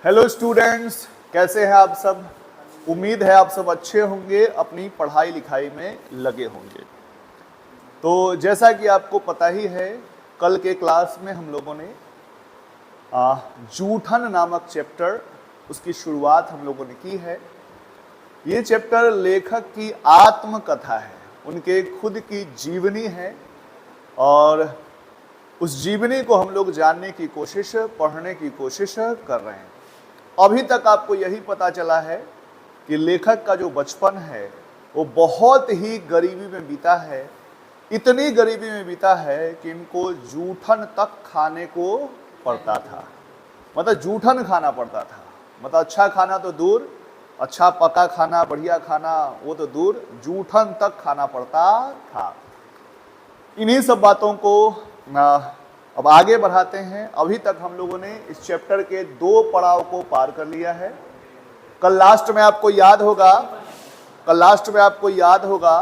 Hello students, कैसे हैं आप सब। उम्मीद है आप सब अच्छे होंगे, अपनी पढ़ाई लिखाई में लगे होंगे। तो जैसा कि आपको पता ही है, कल के क्लास में हम लोगों ने जूठन नामक चैप्टर उसकी शुरुआत हम लोगों ने की है। ये चैप्टर लेखक की आत्मकथा है, उनके खुद की जीवनी है और उस जीवनी को हम लोग जानने की कोशिश, पढ़ने की कोशिश कर रहे हैं। अभी तक आपको यही पता चला है कि लेखक का जो बचपन है वो बहुत ही गरीबी में बीता है। इतनी गरीबी में बीता है कि इनको जूठन तक खाने को पड़ता था। मतलब जूठन खाना पड़ता था, मतलब अच्छा खाना तो दूर, अच्छा पका खाना, बढ़िया खाना वो तो दूर, जूठन तक खाना पड़ता था। इन्हीं सब बातों को अब आगे बढ़ाते हैं। अभी तक हम लोगों ने इस चैप्टर के 2 पड़ाव को पार कर लिया है। कल लास्ट में आपको याद होगा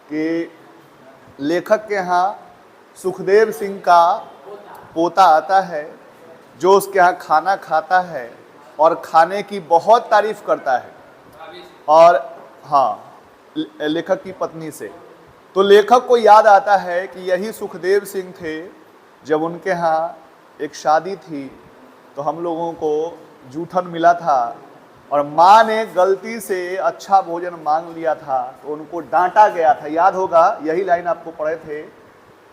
कि लेखक के यहाँ सुखदेव सिंह का पोता आता है जो उसके यहाँ खाना खाता है और खाने की बहुत तारीफ करता है, और हाँ, लेखक की पत्नी से। तो लेखक को याद आता है कि यही सुखदेव सिंह थे जब उनके यहाँ एक शादी थी तो हम लोगों को जूठन मिला था और माँ ने गलती से अच्छा भोजन मांग लिया था तो उनको डांटा गया था। याद होगा, यही लाइन आपको पढ़े थे।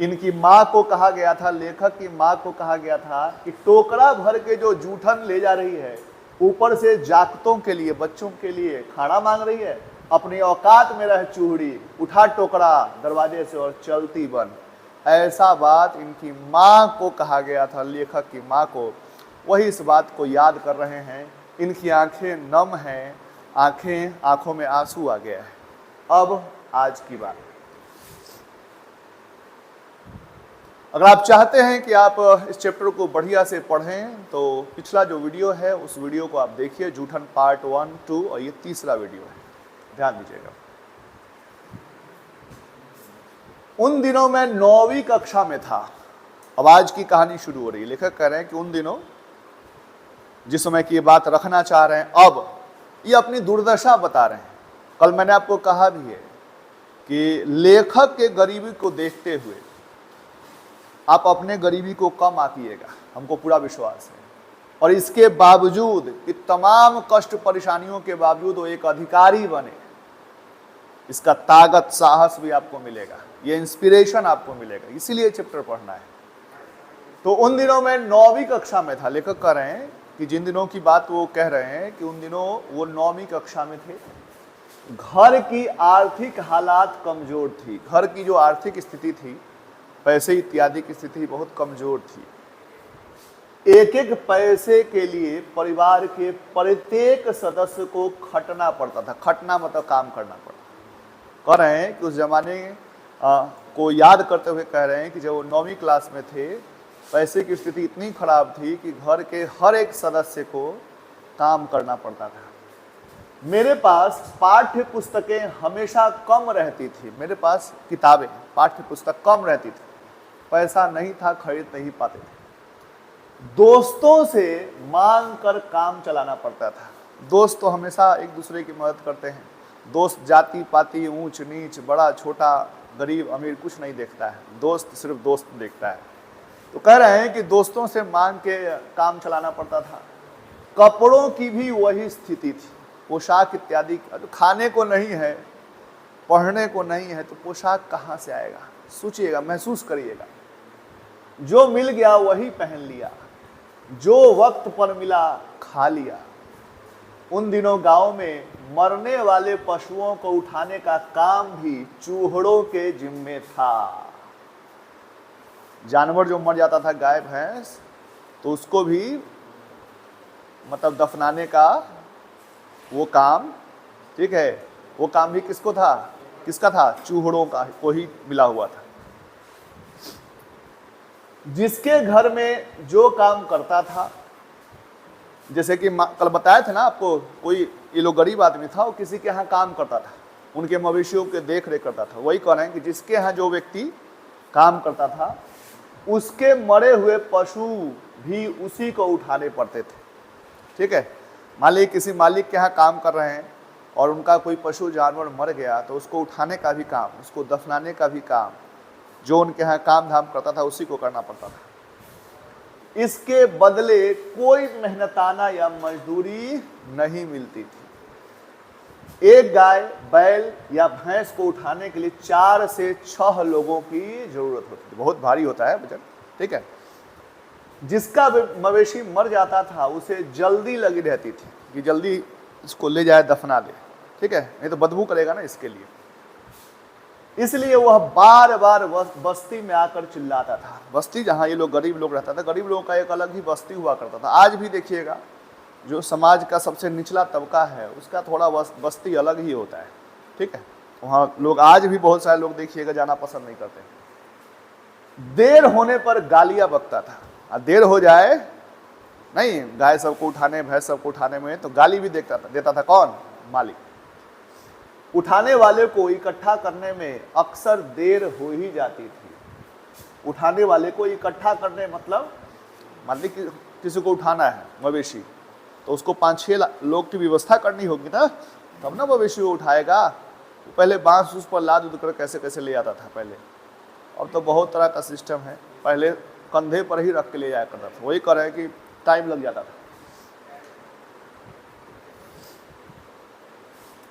इनकी माँ को कहा गया था, लेखक की माँ को कहा गया था कि टोकरा भर के जो जूठन ले जा रही है, ऊपर से जागतों के लिए, बच्चों के लिए खाना मांग रही है, अपनी औकात में रह चूहड़ी, उठा टोकरा दरवाजे से और चलती बन। ऐसा बात इनकी माँ को कहा गया था, लेखक की माँ को। वही इस बात को याद कर रहे हैं। इनकी आंखें नम हैं, आंखों में आंसू आ गया है। अब आज की बात, अगर आप चाहते हैं कि आप इस चैप्टर को बढ़िया से पढ़ें तो पिछला जो वीडियो है उस वीडियो को आप देखिए, जूठन पार्ट 1, 2 और ये तीसरा वीडियो है, ध्यान दीजिएगा। उन दिनों मैं 9वीं कक्षा में था। अब आज की कहानी शुरू हो रही है। लेखक कह रहे हैं कि उन दिनों, जिस समय की ये बात रखना चाह रहे हैं, अब ये अपनी दुर्दशा बता रहे हैं। कल मैंने आपको कहा भी है कि लेखक के गरीबी को देखते हुए आप अपने गरीबी को कम आंकिएगा, हमको पूरा विश्वास है। और इसके बावजूद, कि तमाम कष्ट परेशानियों के बावजूद वो एक अधिकारी बने, इसका ताकत, साहस भी आपको मिलेगा, ये इंस्पिरेशन आपको मिलेगा। इसीलिए चैप्टर पढ़ना है। तो उन दिनों में 9वीं कक्षा में था। लेखक कह रहे हैं कि जिन दिनों की बात वो कह रहे हैं कि उन दिनों वो 9वीं कक्षा में थे। घर की आर्थिक हालात कमजोर थी। घर की जो आर्थिक स्थिति थी, पैसे इत्यादि की स्थिति बहुत कमजोर थी। एक एक पैसे के लिए परिवार के प्रत्येक सदस्य को खटना पड़ता था। खटना मतलब काम करना पड़ता। कह रहे हैं कि उस जमाने को याद करते हुए कह रहे हैं कि जब वो 9वीं क्लास में थे, पैसे की स्थिति इतनी खराब थी कि घर के हर एक सदस्य को काम करना पड़ता था। मेरे पास पाठ्य पुस्तकें हमेशा कम रहती थी। मेरे पास किताबें, पाठ्य पुस्तक कम रहती थी, पैसा नहीं था, खरीद नहीं पाते थे। दोस्तों से मांग कर काम चलाना पड़ता था। दोस्त तो हमेशा एक दूसरे की मदद करते हैं। दोस्त जाति पाति, ऊंच नीच, बड़ा छोटा, गरीब अमीर कुछ नहीं देखता है। दोस्त सिर्फ दोस्त देखता है। तो कह रहे हैं कि दोस्तों से मांग के काम चलाना पड़ता था। कपड़ों की भी वही स्थिति थी, पोशाक इत्यादि। तो खाने को नहीं है, पढ़ने को नहीं है, तो पोशाक कहाँ से आएगा? सोचिएगा, महसूस करिएगा। जो मिल गया वही पहन लिया, जो वक्त पर मिला खा लिया। उन दिनों गांव में मरने वाले पशुओं को उठाने का काम भी चूहड़ों के जिम्मे था। जानवर जो मर जाता था, गाय भैंस, तो उसको भी मतलब दफनाने का वो काम, ठीक है, वो काम भी किसका था? चूहड़ों का को ही मिला हुआ था। जिसके घर में जो काम करता था, जैसे कि कल बताया था ना आपको, कोई ये लोग गरीब आदमी था, वो किसी के यहाँ काम करता था, उनके मवेशियों के देख रेख करता था। वही कह रहे हैं कि जिसके यहाँ जो व्यक्ति काम करता था, उसके मरे हुए पशु भी उसी को उठाने पड़ते थे। ठीक है। मान लीजिए किसी मालिक के यहाँ काम कर रहे हैं और उनका कोई पशु जानवर मर गया तो उसको उठाने का भी काम, उसको दफनाने का भी काम जो उनके यहाँ काम धाम करता था उसी को करना पड़ता था। इसके बदले कोई मेहनताना या मजदूरी नहीं मिलती थी। एक गाय, बैल या भैंस को उठाने के लिए 4 से 6 लोगों की जरूरत होती थी। बहुत भारी होता है वजन, ठीक है। जिसका मवेशी मर जाता था उसे जल्दी लगी रहती थी कि जल्दी इसको ले जाए, दफना दे, ठीक है, नहीं तो बदबू करेगा ना इसके लिए। इसलिए वह बार बार बस्ती में आकर चिल्लाता था। बस्ती जहाँ ये लोग गरीब लोग रहता था, गरीब लोगों का एक अलग ही बस्ती हुआ करता था। आज भी देखिएगा जो समाज का सबसे निचला तबका है उसका थोड़ा बस्ती अलग ही होता है, ठीक है। वहाँ लोग आज भी बहुत सारे लोग देखिएगा जाना पसंद नहीं करते। देर होने पर गालियां बकता था। देर हो जाए नहीं, गाय सबको उठाने, भैंस सबको उठाने में तो गाली भी देता था कौन? मालिक। उठाने वाले को इकट्ठा करने में अक्सर देर हो ही जाती थी। उठाने वाले को इकट्ठा करने मतलब मान लीजिए किसी को उठाना है मवेशी, तो उसको 5-6 लोग की व्यवस्था करनी होगी ना, तब ना मवेशी को उठाएगा। पहले बांस उस पर लाद उद कर कैसे कैसे ले आता था पहले। अब तो बहुत तरह का सिस्टम है। पहले कंधे पर ही रख के ले जाया करता था। वही कर रहे कि टाइम लग जाता था।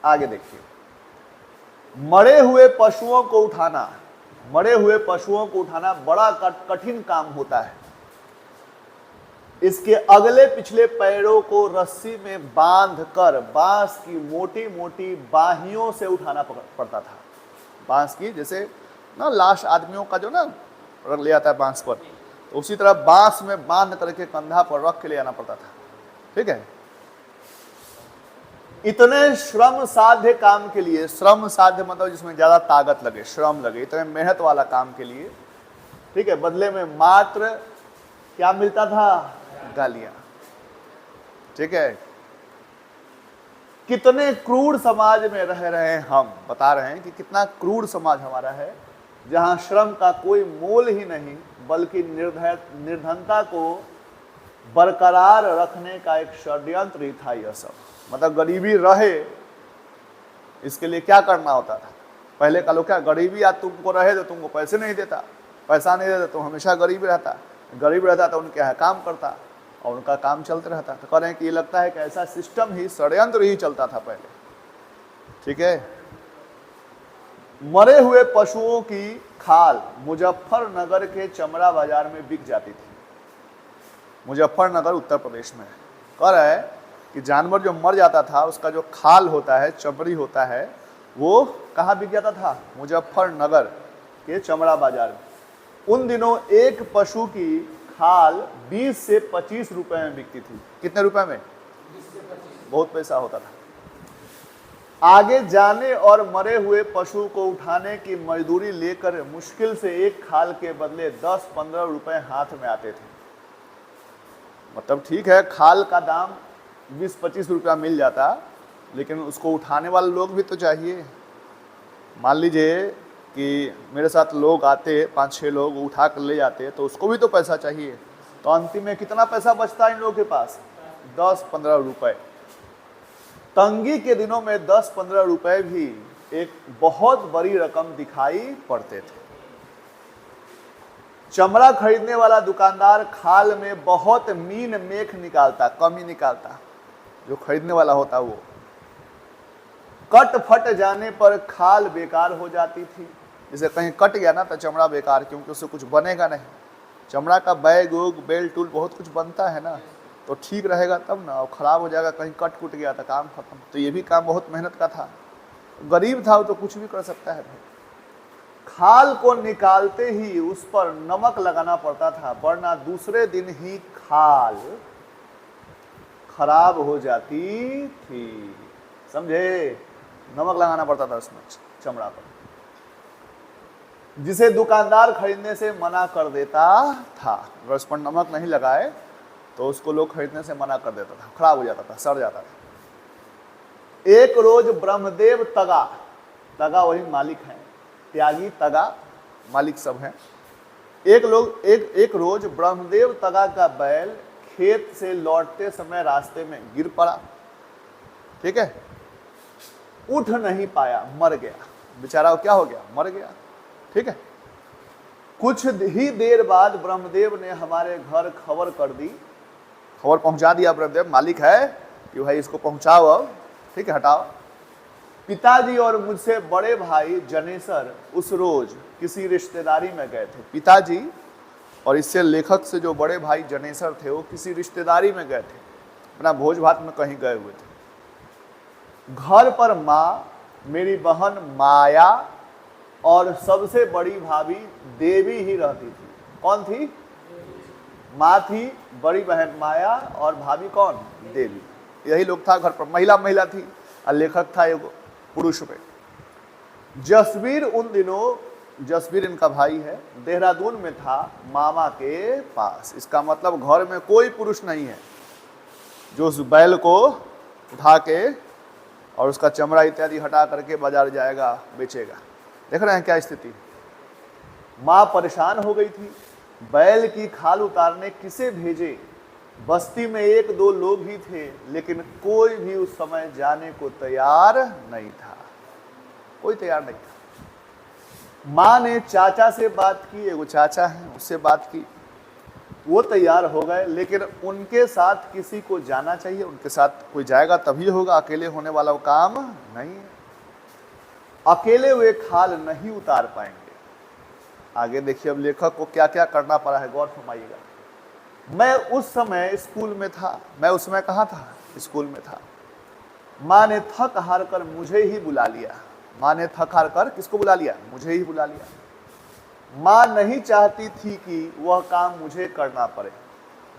आगे देखिए, मरे हुए पशुओं को उठाना, मरे हुए पशुओं को उठाना बड़ा कठिन काम होता है। इसके अगले पिछले पैरों को रस्सी में बांधकर बांस की मोटी मोटी बाहियों से उठाना पड़ता था। बांस की, जैसे ना लाश आदमियों का जो ना रख ले आता है बांस पर, तो उसी तरह बांस में बांध करके कंधा पर रख के ले आना पड़ता था, ठीक है। इतने श्रम साध्य काम के लिए, श्रम साध्य मतलब जिसमें ज्यादा ताकत लगे, श्रम लगे, इतने मेहनत वाला काम के लिए, ठीक है, बदले में मात्र क्या मिलता था? गालियां, ठीक है। कितने क्रूर समाज में रह रहे हैं हम, बता रहे हैं कि कितना क्रूर समाज हमारा है, जहां श्रम का कोई मोल ही नहीं, बल्कि निर्धनता को बरकरार रखने का एक षड्यंत्र ही था यह सब। मतलब गरीबी रहे, इसके लिए क्या करना होता था? पहले का लोग क्या, गरीबी आज तुमको रहे तो तुमको पैसे नहीं देता, पैसा नहीं देता तो हमेशा गरीब रहता, गरीब रहता तो उनके यहाँ काम करता और उनका काम चलते रहता। तो कह रहे हैं कि ये लगता है कि ऐसा सिस्टम ही, षड्यंत्र ही चलता था पहले, ठीक है। मरे हुए पशुओं की खाल मुजफ्फरनगर के चमड़ा बाजार में बिक जाती थी। मुजफ्फरनगर उत्तर प्रदेश में। कह रहा है कि जानवर जो मर जाता था उसका जो खाल होता है, चमड़ी होता है, वो कहाँ बिक जाता था? मुजफ्फरनगर के चमड़ा बाजार में। उन दिनों एक पशु की खाल 20 से 25 रुपए में बिकती थी। कितने रुपए में? 20 से 25। बहुत पैसा होता था। आगे जाने और मरे हुए पशु को उठाने की मजदूरी लेकर मुश्किल से एक खाल के बदले 10-15 रुपए हाथ में आते थे। मतलब ठीक है, खाल का दाम 20-25 रुपया मिल जाता, लेकिन उसको उठाने वाले लोग भी तो चाहिए। मान लीजिए कि मेरे साथ लोग आते, 5-6 लोग उठा कर ले जाते, तो उसको भी तो पैसा चाहिए। तो अंतिम में कितना पैसा बचता है इन लोगों के पास? 10-15 रुपए। तंगी के दिनों में 10-15 रुपए भी एक बहुत बड़ी रकम दिखाई पड़ते थे। चमड़ा खरीदने वाला दुकानदार खाल में बहुत मीन मेख निकालता, कमी निकालता। जो खरीदने वाला होता वो कट फट जाने पर खाल बेकार हो जाती थी। जैसे कहीं कट गया ना तो चमड़ा बेकार, क्योंकि उससे कुछ बनेगा नहीं। चमड़ा का बैग उग, बेल्ट टूल बहुत कुछ बनता है ना, तो ठीक रहेगा तब ना। और खराब हो जाएगा, कहीं कट कुट गया तो काम खत्म। तो ये भी काम बहुत मेहनत का था। गरीब था वो तो कुछ भी कर सकता है भाई। खाल को निकालते ही उस पर नमक लगाना पड़ता था, वरना दूसरे दिन ही खाल खराब हो जाती थी। समझे? नमक लगाना पड़ता था उसमें, चमड़ा पर, जिसे दुकानदार खरीदने से मना कर देता था। अगर उस पर नमक नहीं लगाए तो उसको लोग खरीदने से मना कर देता था, खराब हो जाता था, सड़ जाता था। एक रोज ब्रह्मदेव तगा, तगा वही मालिक हैं, त्यागी तगा मालिक सब हैं। एक रोज ब्रह्मदेव तगा का बैल खेत से लौटते समय रास्ते में गिर पड़ा, ठीक है, उठ नहीं पाया, मर गया बेचारा। क्या हो गया? मर गया, ठीक है। कुछ ही देर बाद ब्रह्मदेव ने हमारे घर खबर कर दी, खबर पहुंचा दिया। ब्रह्मदेव मालिक है कि भाई इसको पहुंचाओ अब, ठीक है, हटाओ। पिताजी और मुझसे बड़े भाई जनेसर उस रोज किसी रिश्तेदारी में गए थे। पिताजी और इससे लेखक से जो बड़े भाई जनेसर थे वो किसी रिश्तेदारी में गए थे, अपना भोज भात में कहीं गए हुए थे। घर पर माँ, मेरी बहन माया और सबसे बड़ी भाभी देवी ही रहती थी। कौन थी? माँ थी, बड़ी बहन माया और भाभी कौन? देवी। यही लोग था घर पर। महिला थी और लेखक था एगो पुरुष में। जसवीर उन दिनों, जसवीर इनका भाई है, देहरादून में था मामा के पास। इसका मतलब घर में कोई पुरुष नहीं है जो उस बैल को उठा के और उसका चमड़ा इत्यादि हटा करके बाजार जाएगा, बेचेगा। देख रहे हैं क्या स्थिति। माँ परेशान हो गई थी, बैल की खाल उतारने किसे भेजे। बस्ती में एक दो लोग ही थे, लेकिन कोई भी उस समय जाने को तैयार नहीं था, कोई तैयार नहीं था। माँ ने चाचा से बात की, एगो चाचा है उससे बात की, वो तैयार हो गए, लेकिन उनके साथ किसी को जाना चाहिए, उनके साथ कोई जाएगा तभी होगा, अकेले होने वाला वो काम नहीं है। अकेले वे खाल नहीं उतार पाएंगे। आगे देखिए अब लेखक को क्या क्या करना पड़ा है, गौर फरमाइएगा। मैं उस समय स्कूल में था। मैं उस समय कहाँ था? स्कूल में था। माँ ने थक हार कर मुझे ही बुला लिया। माँ ने थक हार कर किसको बुला लिया? मुझे ही बुला लिया। माँ नहीं चाहती थी कि वह काम मुझे करना पड़े।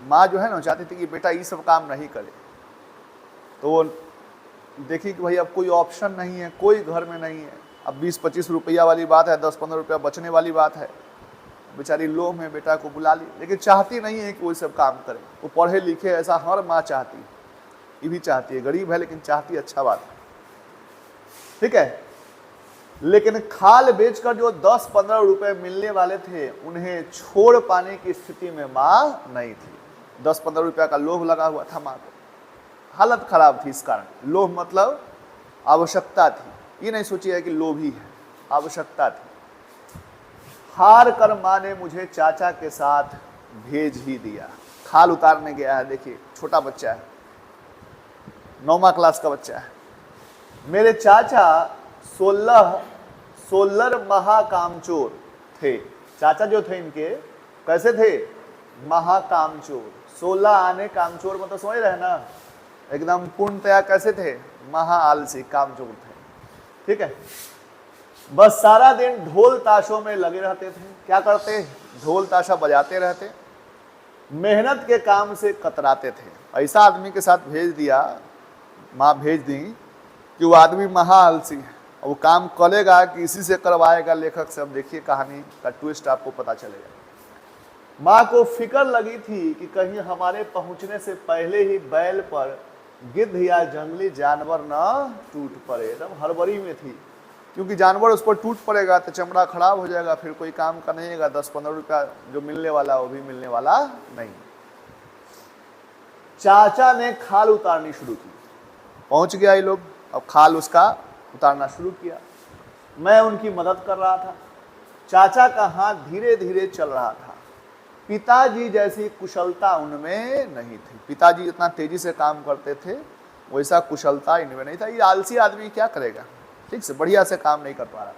माँ जो है ना चाहती थी कि बेटा ये सब काम नहीं करे। तो वो देखी कि भाई अब कोई ऑप्शन नहीं है, कोई घर में नहीं है। अब 20-25 रुपया वाली बात है, 10-15 रुपया बचने वाली बात है। बेचारी लोभ में बेटा को बुला ली, लेकिन चाहती नहीं है कि वो सब काम करे। वो पढ़े लिखे, ऐसा हर माँ चाहती है, ये भी चाहती है। गरीब है लेकिन चाहती है, अच्छा बात है, ठीक है। लेकिन खाल बेचकर जो 10-15 रुपए मिलने वाले थे उन्हें छोड़ पाने की स्थिति में माँ नहीं थी। 10-15 रुपया का लोभ लगा हुआ था माँ को, हालत खराब थी इस कारण। लोभ मतलब आवश्यकता थी, ये नहीं सोचिए कि लोभी है, आवश्यकता थी। हार कर माँ ने मुझे चाचा के साथ भेज ही दिया। खाल उतारने गया है, देखिए छोटा बच्चा है, 9वां क्लास का बच्चा है। मेरे चाचा 16 महाकामचोर थे। चाचा जो थे इनके कैसे थे? महाकामचोर। 16 आने कामचोर मतलब समझ रहे ना, एकदम पूर्णतया कैसे थे? महा आलसी कामचोर थे, ठीक है। बस सारा दिन ढोल ताशों में लगे रहते थे। क्या करते? ढोल ताशा बजाते रहते, मेहनत के काम से कतराते थे। ऐसा आदमी के साथ भेज दिया, माँ भेज दी कि वो आदमी महा आलसी है, वो काम करेगा कि इसी से करवाएगा लेखक से। अब देखिए कहानी का ट्विस्ट आपको पता चलेगा। माँ को फिक्र लगी थी कि कहीं हमारे पहुंचने से पहले ही बैल पर गिद्ध या जंगली जानवर न टूट पड़े। एकदम हड़बड़ी में थी, क्योंकि जानवर उस पर टूट पड़ेगा तो चमड़ा खराब हो जाएगा, फिर कोई काम का नहीं होगा। 10-15 रुपया जो मिलने वाला वो भी मिलने वाला नहीं। चाचा ने खाल उतारनी शुरू की। पहुंच गया ये लोग, अब खाल उसका उतारना शुरू किया। मैं उनकी मदद कर रहा था। चाचा का हाथ धीरे धीरे चल रहा था। पिताजी जैसी कुशलता उनमें नहीं थी। पिताजी इतना तेजी से काम करते थे, वैसा कुशलता इनमें नहीं था। ये आलसी आदमी क्या करेगा, ठीक से बढ़िया से काम नहीं कर पा रहा।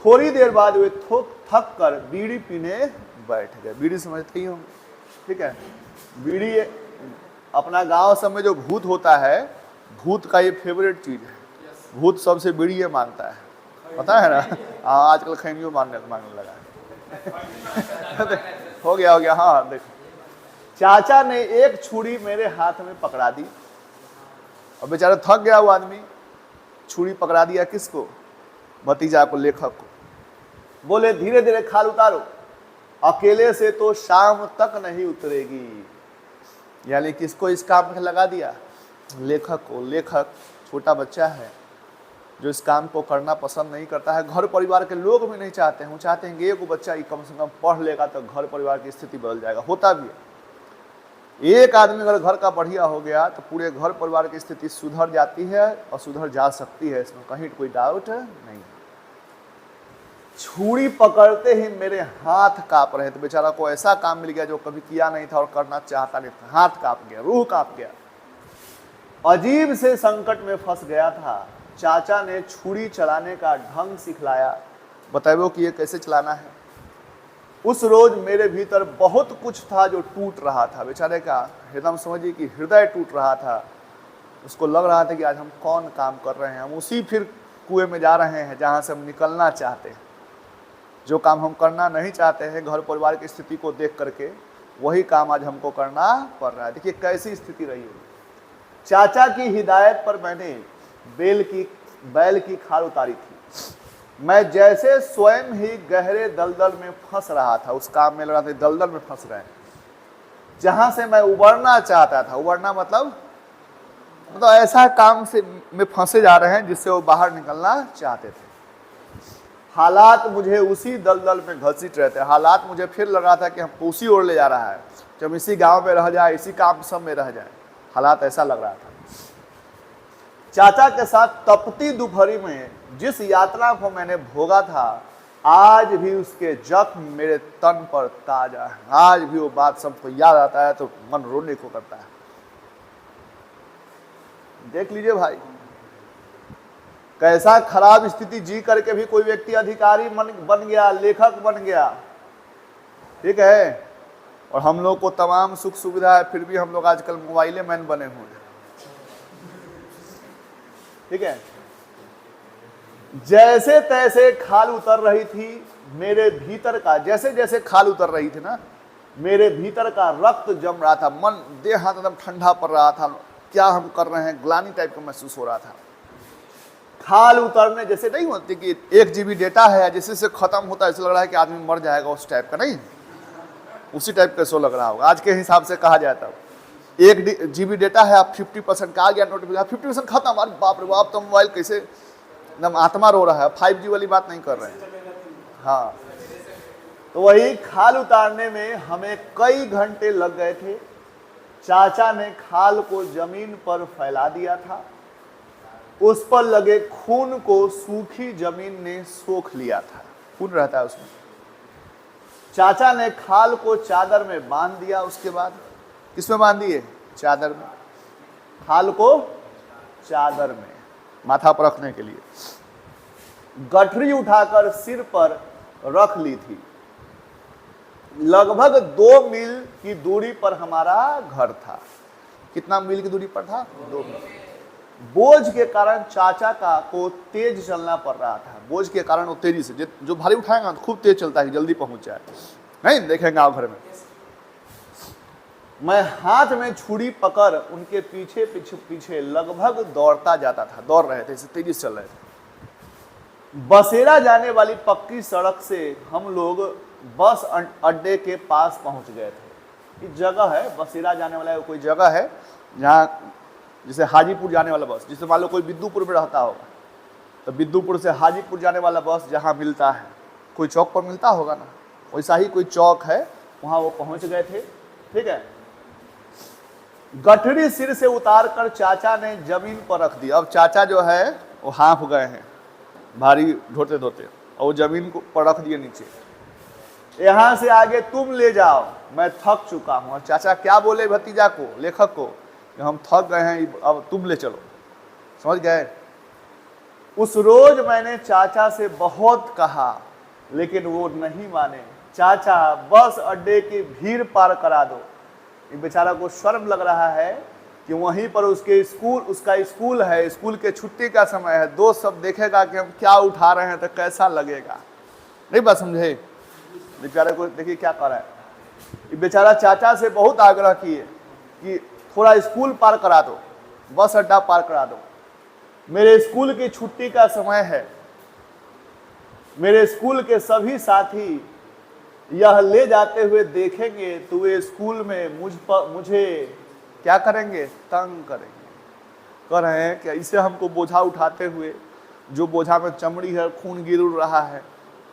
थोड़ी देर बाद वे थक कर बीड़ी पीने बैठ गए। बीड़ी समझते ही होंगे, ठीक है। बीड़ी अपना गांव सब में जो भूत होता है, भूत का ये फेवरेट चीज है। भूत सबसे बीड़ी मांगता है, पता है ना। हाँ, आजकल खैनियों मांगने लगा है। हो गया। हाँ देखो, चाचा ने एक छुरी मेरे हाथ में पकड़ा दी और बेचारा थक गया वो आदमी। छुरी पकड़ा दिया किसको? भतीजा को, लेखक को। बोले धीरे धीरे खाल उतारो, अकेले से तो शाम तक नहीं उतरेगी। यानी किसको इस काम में लगा दिया? लेखक को। लेखक छोटा बच्चा है जो इस काम को करना पसंद नहीं करता है। घर परिवार के लोग भी नहीं चाहते हैं, वो चाहते हैं कि एक बच्चा ही कम से कम पढ़ लेगा तो घर परिवार की स्थिति बदल जाएगा। होता भी है, एक आदमी अगर घर का बढ़िया हो गया तो पूरे घर परिवार की स्थिति सुधर जाती है और सुधर जा सकती है, इसमें कहीं कोई डाउट नहीं। छुरी पकड़ते ही मेरे हाथ कांप रहे थे। बेचारा को ऐसा काम मिल गया जो कभी किया नहीं था और करना चाहता नहीं था। हाथ कांप गया, रूह कांप गया, अजीब से संकट में फंस गया था। चाचा ने छुरी चलाने का ढंग सिखलाया, बताओ कि ये कैसे चलाना है। उस रोज मेरे भीतर बहुत कुछ था जो टूट रहा था। बेचारे का एकदम समझिए कि हृदय टूट रहा था। उसको लग रहा था कि आज हम कौन काम कर रहे हैं, हम उसी फिर कुएं में जा रहे हैं जहां से हम निकलना चाहते हैं। जो काम हम करना नहीं चाहते हैं घर परिवार की स्थिति को देख करके, वही काम आज हमको करना पड़ रहा है। देखिए कैसी स्थिति रही होगी। चाचा की हिदायत पर मैंने बैल की खाल उतारी थी। मैं जैसे स्वयं ही गहरे दलदल में फंस रहा था, उस काम में लगा था दलदल में फंस रहे हैं जहां से मैं उबरना चाहता था। उबरना मतलब ऐसा काम से में फंसे जा रहे हैं जिससे वो बाहर निकलना चाहते थे। हालात मुझे उसी दलदल में घसीट रहे थे। हालात मुझे फिर लगा था कि हम उसी ओर ले जा रहा है, कि हम इसी गांव में रह जाए, इसी काम सब में रह जाए। हालात ऐसा लग रहा था। चाचा के साथ तपती दोपहरी में जिस यात्रा को मैंने भोगा था, आज भी उसके जख्म मेरे तन पर ताजा है। आज भी वो बात सबको याद आता है तो मन रोने को करता है। देख लीजिए भाई, कैसा खराब स्थिति जी करके भी कोई व्यक्ति अधिकारी बन गया, लेखक बन गया, ठीक है। और हम लोग को तमाम सुख सुविधा है, फिर भी हम लोग आजकल मोबाइले मैन बने हुए हैं, ठीक है। जैसे तैसे खाल उतर रही थी मेरे भीतर का, जैसे जैसे खाल उतर रही थी ना, मेरे भीतर का रक्त जम रहा था। मन देह हाथ एकदम ठंडा पड़ रहा था। क्या हम कर रहे हैं, ग्लानि टाइप का महसूस हो रहा था। खाल उतरने जैसे नहीं होती कि 1 GB डेटा है, जैसे से खत्म होता है ऐसा लग रहा है कि आदमी मर जाएगा, उस टाइप का नहीं, उसी टाइप का सो लग रहा होगा। आज के हिसाब से कहा जाए तब 1 GB डेटा है, आप 50% का आ गया नोटिफिकेशन, 50% खत्म। अरे बाप रे बाप, तो मोबाइल कैसे एकदम आत्मा रो रहा है। 5G वाली बात नहीं कर रहे हैं। हाँ, तो वही खाल उतारने में हमें कई घंटे लग गए थे। चाचा ने खाल को जमीन पर फैला दिया था। उस पर लगे खून को सूखी जमीन ने सोख लिया था। खून रहता है उसमें। चाचा ने खाल को चादर में बांध दिया। उसके बाद किसमें बांध दिए? चादर में। खाल को चादर में माथा पर रखने के लिए। गठरी उठाकर सिर पर रख ली थी। लगभग 2 मील की दूरी पर हमारा घर था। कितना मील की दूरी पर था? 2 मील। बोझ के कारण चाचा को तेज चलना पड़ रहा था। बोझ के कारण वो तेजी से, जो भारी उठाएगा तो खूब तेज चलता है, जल्दी पहुंच जाए। नहीं देखेंगे गाँव घर में। मैं हाथ में छुरी पकड़ उनके पीछे पीछे पीछे लगभग दौड़ता जाता था। दौड़ रहे थे, तेजी से चल रहे थे। बसेरा जाने वाली पक्की सड़क से हम लोग बस अड्डे के पास पहुंच गए थे। इस जगह है, बसेरा जाने वाला कोई जगह है जहाँ, जैसे हाजीपुर जाने वाला बस, जिससे मान लो कोई बिद्दुपुर में रहता होगा तो बिद्दुपुर से हाजीपुर जाने वाला बस जहाँ मिलता है, कोई चौक पर मिलता होगा ना, वैसा ही कोई चौक है, वहाँ वो पहुँच गए थे, ठीक है। गठरी सिर से उतार कर चाचा ने जमीन पर रख दी। अब चाचा जो है वो हाँफ गए हैं भारी ढोते धोते, और वो जमीन को पर रख दिए नीचे। यहाँ से आगे तुम ले जाओ, मैं थक चुका हूँ। और चाचा क्या बोले भतीजा को, लेखक को, कि हम थक गए हैं, अब तुम ले चलो। समझ गए? उस रोज मैंने चाचा से बहुत कहा, लेकिन वो नहीं माने। चाचा बस अड्डे की भीड़ पार करा दो। बेचारा को शर्म लग रहा है कि वहीं पर उसका स्कूल है, स्कूल के छुट्टी का समय है, दोस्त सब देखेगा कि हम क्या उठा रहे हैं तो कैसा लगेगा। नहीं बात समझे? बेचारे को देखिए क्या कर रहा है। बेचारा चाचा से बहुत आग्रह किए कि थोड़ा स्कूल पार करा दो, बस अड्डा पार करा दो, मेरे स्कूल की छुट्टी का समय है, मेरे स्कूल के सभी साथी यह ले जाते हुए देखेंगे तो वे स्कूल में मुझे क्या करेंगे? तंग करेंगे। कह रहे हैं कि इसे हमको बोझा उठाते हुए, जो बोझा में चमड़ी है, खून गिर रहा है,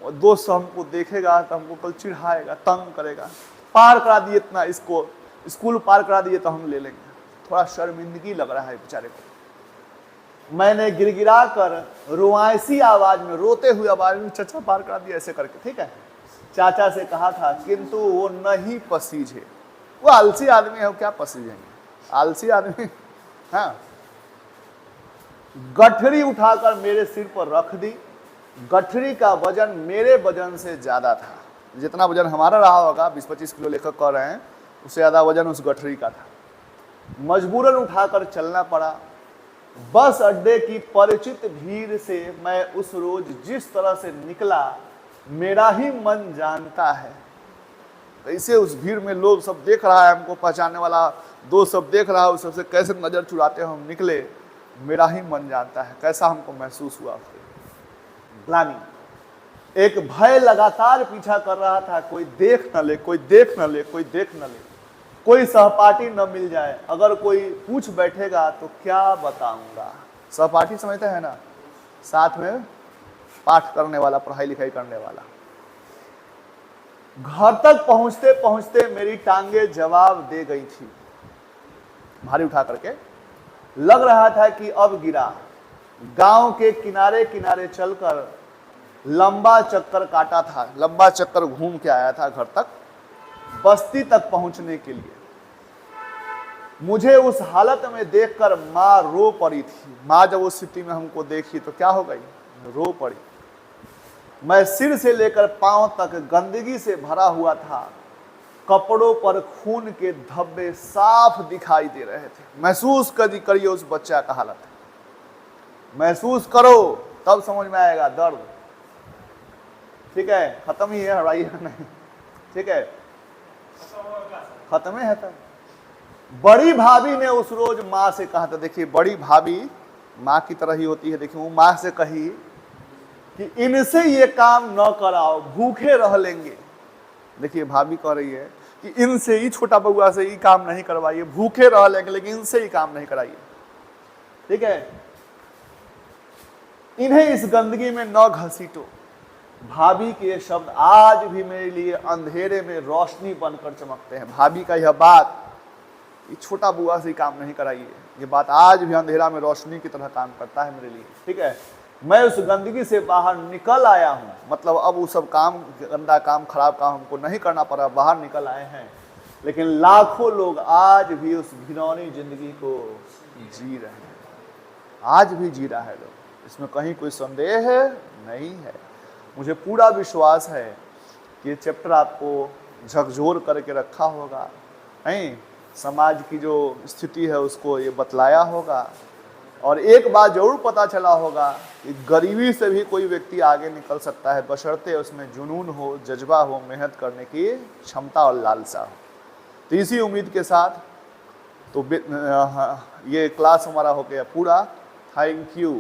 और दोस्त हमको देखेगा तो हमको कल चिढ़ाएगा, तंग करेगा। पार करा दिए इतना, इसको स्कूल पार करा दिए तो हम ले लेंगे। थोड़ा शर्मिंदगी लग रहा है बेचारे को। मैंने गिड़गिड़ा कर रुआसी आवाज में, रोते हुए आवाज में चाचा पार करा दिया ऐसे करके, ठीक है, चाचा से कहा था, किंतु वो नहीं पसीजे। वो आलसी आदमी है, वो क्या पसीजेंगे, आलसी आदमी। हाँ, गठरी उठाकर मेरे सिर पर रख दी। गठरी का वजन मेरे वजन से ज्यादा था। जितना वजन हमारा रहा होगा, 20-25 किलो लेखक कह रहे हैं, उससे ज्यादा वजन उस गठरी का था। मजबूरन उठाकर चलना पड़ा। बस अड्डे की परिचित भीड़ से मैं उस रोज जिस तरह से निकला, मेरा ही मन जानता है। कैसे उस भीड़ में लोग सब देख रहा है, हमको पहचानने वाला दोस्त सब देख रहा है, उस सबसे कैसे नजर चुराते हम निकले, मेरा ही मन जानता है कैसा हमको महसूस हुआ। प्लानिंग, एक भय लगातार पीछा कर रहा था, कोई देख न ले, कोई देख न ले, कोई देख न ले, कोई सहपाठी न मिल जाए, अगर कोई पूछ बैठेगा तो क्या बताऊंगा। सहपाठी समझते हैं ना, साथ में पाठ करने वाला, पढ़ाई लिखाई करने वाला। घर तक पहुंचते पहुंचते मेरी टांगे जवाब दे गई थी। भारी उठा करके लग रहा था कि अब गिरा। गांव के किनारे किनारे चलकर लंबा चक्कर काटा था, लंबा चक्कर घूम के आया था घर तक, बस्ती तक पहुंचने के लिए। मुझे उस हालत में देखकर माँ रो पड़ी थी। माँ जब उस स्थिति में हमको देखी तो क्या हो गई, रो पड़ी। मैं सिर से लेकर पांव तक गंदगी से भरा हुआ था। कपड़ों पर खून के धब्बे साफ दिखाई दे रहे थे। महसूस करिए उस बच्चा का हालत, महसूस करो तब समझ में आएगा दर्द। ठीक है, खत्म ही है, हराइए नहीं, ठीक है, खत्म है तब। बड़ी भाभी ने उस रोज माँ से कहा था, देखिए बड़ी भाभी माँ की तरह ही होती है। देखिए वो माँ से कही कि इनसे ये काम न कराओ, भूखे रह लेंगे। देखिए भाभी कह रही है कि इनसे ही, छोटा बउआ से ही काम नहीं करवाइए, भूखे रह लेंगे, लेकिन इनसे ही काम नहीं कराइए। ठीक है, इन्हें इस गंदगी में न घसीटो। भाभी के ये शब्द आज भी मेरे लिए अंधेरे में रोशनी बनकर चमकते हैं। भाभी का यह बात, ये छोटा बुआ से काम नहीं कराइए, ये बात आज भी अंधेरा में रोशनी की तरह काम करता है मेरे लिए। ठीक है, मैं उस गंदगी से बाहर निकल आया हूँ, मतलब अब वो सब काम, गंदा काम, खराब काम हमको नहीं करना पड़ा, बाहर निकल आए हैं। लेकिन लाखों लोग आज भी उस घिनौनी जिंदगी को जी रहे हैं, आज भी जी रहा है लोग, इसमें कहीं कोई संदेह नहीं है। मुझे पूरा विश्वास है कि ये चैप्टर आपको झकझोर करके रखा होगा, नहीं, समाज की जो स्थिति है उसको ये बतलाया होगा। और एक बात जरूर पता चला होगा कि गरीबी से भी कोई व्यक्ति आगे निकल सकता है, बशर्ते उसमें जुनून हो, जज्बा हो, मेहनत करने की क्षमता और लालसा हो। तो इसी उम्मीद के साथ तो ये क्लास हमारा हो गया पूरा। Thank you.